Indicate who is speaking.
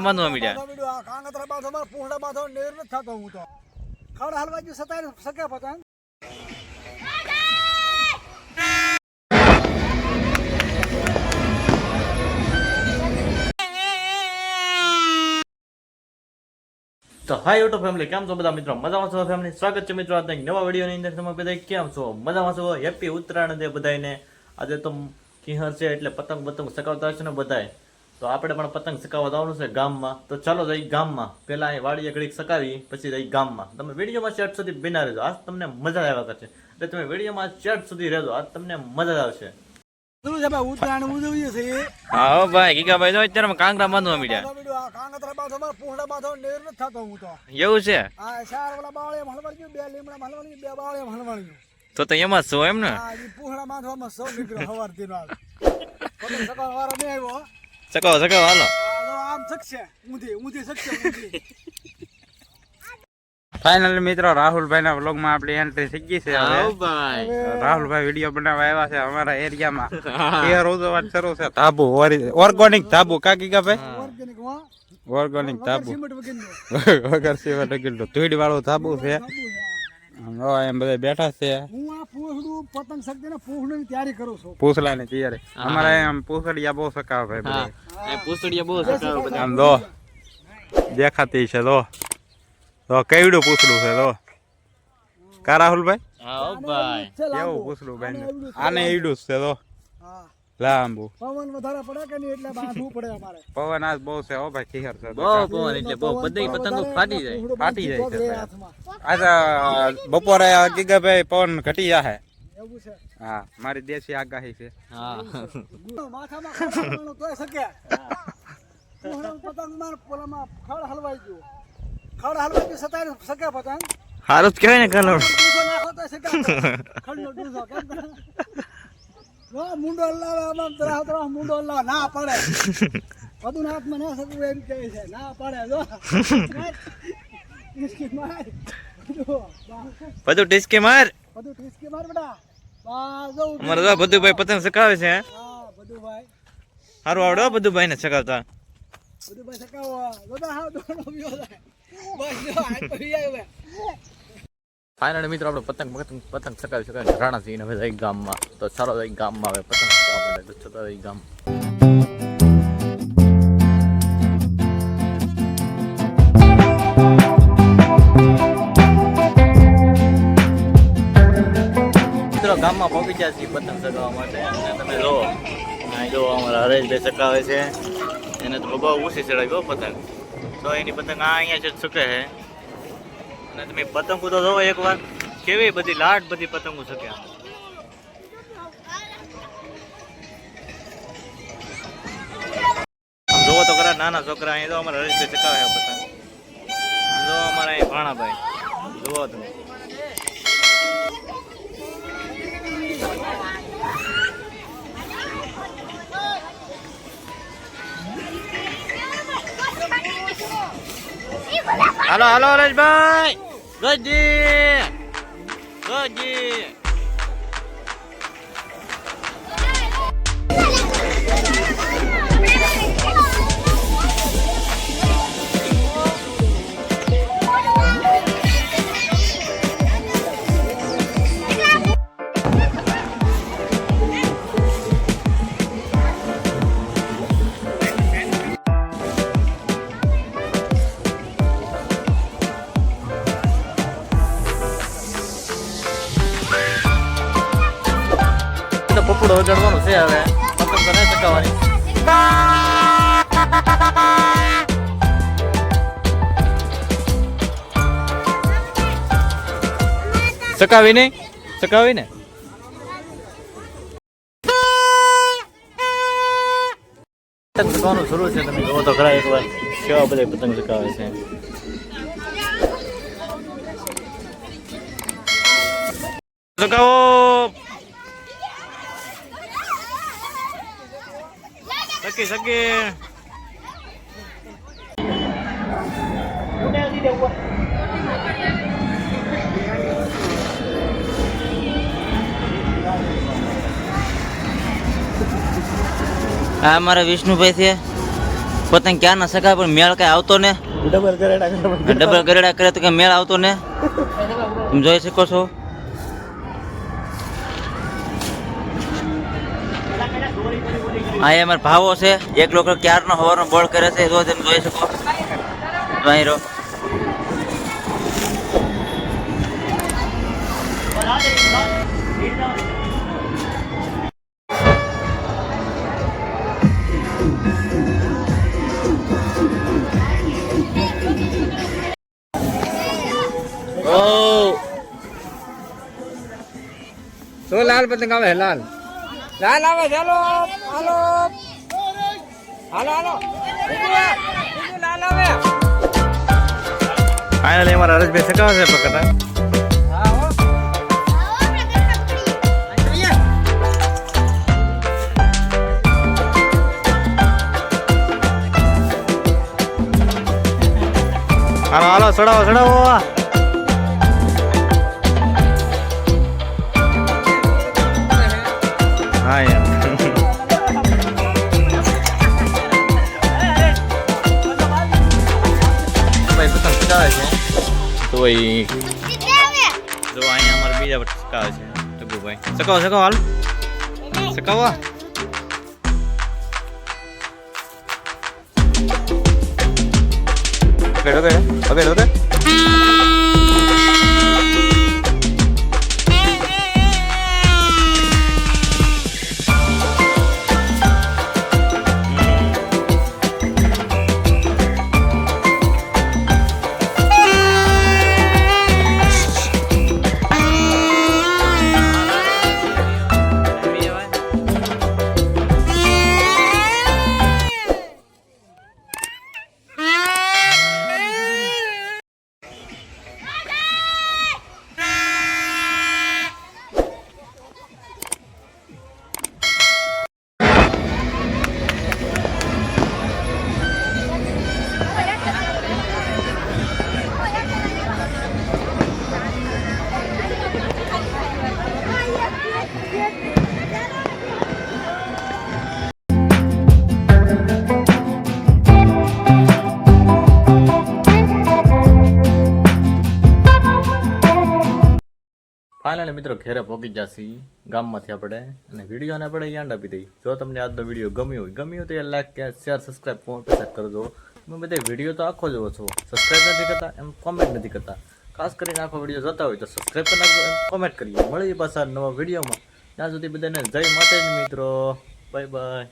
Speaker 1: બાંધવા મીડ્યા
Speaker 2: કાંગતરા બાંધો માર પૂંડા બાંધો નેર ન થતો હું તો ખડ હલવાજી સતાઈ સકે પતંગ
Speaker 1: તો હાય યુટ્યુબ ફેમિલી, કેમ છો બધા મિત્રો? મજામાં છો ફેમિલી? સ્વાગત છે મિત્રો આજના નવા વિડીયોની અંદર. તમે બધા કેમ છો? મજામાં છો? હેપી ઉત્તરાયણ છે બધાને. આજે તો કિહર છે એટલે પતંગ સકાવતા હશે ને બધાય. તો આપણે પણ પતંગ સકાવવા જવાનું છે ગામમાં. તો ચાલો જઈ ગામમાં. પહેલા અહીં વાડીએ ઘડીક સકાવી, પછી જઈ ગામમાં. તમે વિડીયોમાં ચેટ સુધી બિના રહેજો, આજ તમને મજા આવ્યા કરશે. એટલે તમે વિડીયોમાં ચેટ સુધી રહેજો, આજ તમને મજા આવશે.
Speaker 2: ઉત્તરાયણ ઉજવીએ છીએ.
Speaker 1: હા ભાઈ ગીગાભાઈ, જો અત્યારે કાંગરા બાંધવા મીડ્યા.
Speaker 2: કાંગતરા બાંધો માર પૂંડા બાંધો નેર ન થતો હું તો
Speaker 1: એવું છે.
Speaker 2: આ ચાર ઓલા બાવળે હલવાડ્યું, બે લીમડા હલવાડ્યું, બે બાવળે હલવાડ્યું.
Speaker 1: તો એમાં શું એમ ને?
Speaker 2: હા, ઈ પૂંડા બાંધવામાં સૌ નીકળ્યો હવારથી રાત. પતંગ સકાવવા વાળો નહીં આવ્યો.
Speaker 1: સકાવો હાલો.
Speaker 2: આમ શકશે ઊંધી શકશે.
Speaker 3: ફાઇનલ મિત્રો, રાહુલભાઈ ના વ્લોગ માં આપણી એન્ટ્રી થઈ ગઈ છે. રાહુલભાઈ વિડીયો બનાવવા આવ્યા છે અમારા એરિયામાં. કેર ઉજવવાનું શરૂ છે. ધાબુ ઓર્ગેનિક ધાબુ, કાકી કા ભાઈ? ઓર્ગેનિક ધાબુ વગર સિમેન્ટ વગરનું ધૂળ વાળું ધાબુ છે. એમ બધા બેઠા છે.
Speaker 2: હું આ પૂછડું પતંગ શકતી ને પૂછડું તૈયારી કરું છું.
Speaker 3: પૂછલા ની તૈયારી અમારે એમ પૂછડિયા બહુ સકાવે ભાઈ.
Speaker 1: પૂછડિયા બહુ સકાવે
Speaker 3: આમ દો દેખાતી છે. તો કેવડું પૂછડું છે તો કા રાહુલભાઈ? કેવું પૂછડું ભાઈ? આને એવડું છે તો લાંબુ.
Speaker 2: પવન વધારે પડે કે નહીં એટલે બાંધવું પડે અમારે.
Speaker 3: પવન આજ બહુ છે હો ભાઈ. ખીહર છે
Speaker 1: બહુ પવન એટલે બહુ બધી પતંગો ફાટી જાય
Speaker 3: છે. આજે બપોરે ગીગાભાઈ પવન ઘટી જાહે.
Speaker 2: એવું છે.
Speaker 3: હા, મારી દેશી આગાહી છે.
Speaker 1: હા,
Speaker 2: માથામાં ખડવાનું તોય શકે. પતંગ માર પોલામાં ખડ હલવાઈ ગયો. ખડ હલવાઈ સતાઈ શકે પતંગ.
Speaker 1: હારું જ કહેવાય ને કલર.
Speaker 2: ડૂસો નાખો તો શકે. ખડનો ડૂસો કેમ મુંડો હલાવે આમ તરાહ મુંડો હલાવે ના પડે. બધું હાથમાં ના શકું એમ કહે છે. ના પડે જો
Speaker 1: બધું ટીસકે માર.
Speaker 2: બધું ઠીસકી માર બેટા. બા જો
Speaker 1: અમારે તો બધું ભાઈ પતંગ સકાવે છે.
Speaker 2: હા, બધું ભાઈ
Speaker 1: સારું આવડે બધું ભાઈ ને સકાવતા.
Speaker 2: બધું ભાઈ સકાવો. બધા હા દોડો વ્યો જાય. બસ જો આ તો આવ્યો.
Speaker 1: ફાઇનલ મિત્રો, આપણે પતંગ સકાવી શકાય રાણાસિંહ ને બધા ગામમાં. તો સારો ગામમાં આવે પતંગ સકાવવા માટે. તો છતાં ગામ મિત્રો ગામમાં પહોંચી ગયા છીએ પતંગ સકાવવા માટે. અને તમે જો અહીં જો અમારા હરેશભાઈ સકાવે છે. એને તો બહુ ઊંચી ચડાવી પતંગ. તો એની પતંગ અહીંયા જ સકે છે. અને તમે પતંગો તો જોવો એકવાર, કેવી બધી લાટ બધી પતંગો શકે. આમ જોવો તો ખરા નાના છોકરા અહીં તો અમારા હરેશભાઈ ચકાવે છે પતંગ. જો અમારા અહીં ભાણાભાઈ જોવો તમે. હાલો હરેશભાઈ. ગજી પપડો વગાડવાનું છે. હવે પતંગ તો નહીં સકાવવાની. સકાવી ને પતંગ સકાવવાનું શરૂ છે. તમે જોવો તો ખરા એકવાર કેવા બધા પતંગ સકાવે છે. સકાવો સકી આ અમારા વિષ્ણુભાઈ છે.
Speaker 4: પતંગ ક્યાં ના શકાય પણ મેળ કઈ આવતો ને. ડબલ ગરેડા કરે તો કઈ મેળ આવતો ને. તમે જોઈ શકો છો. હા એ અમારા ભાવો છે. એક લોકો ક્યારનો હવારનો બોલ કરે છે જો તમે જોઈ શકો. અહીં રહો.
Speaker 3: તો લાલ પતંગ આવે લાલ આવે ચાલો હાલો હાલો લાલ આવે.
Speaker 1: ફાઇનલી અમારા હરેશભાઈ સકાવે છે પકડતા. હાલો હાલો ચડાવો ચડાવો. હા એમ ભાઈ પતંગ ચગાવે છે તો ભાઈ જો અહીંયા અમારા બીજા પર ચગાવે છે ટગુભાઈ. ચકાવો ચકાવો હાલ ચકાવો. Okay okay. ફાઇનલી મિત્રો ઘેરે પહોંચી જશે ગામમાંથી આપણે અને વિડીયોને આપણે યાદ આપી દઈએ. જો તમને આજનો વિડીયો ગમ્યો હોય તો એ લાઈક શેર સબસ્ક્રાઈબ કરજો. તમે બધા વિડીયો તો આખો જોવો છો, સબસ્ક્રાઈબ નથી કરતા એમ કોમેન્ટ નથી કરતા. ખાસ કરીને આખો વિડીયો જોતા હોય તો સબસ્ક્રાઈબ કરી નાખજો એમ કોમેન્ટ કરીએ. મળીએ પાછા નવા વિડીયોમાં. ત્યાં સુધી બધાને જય માતાજી મિત્રો. Bye bye.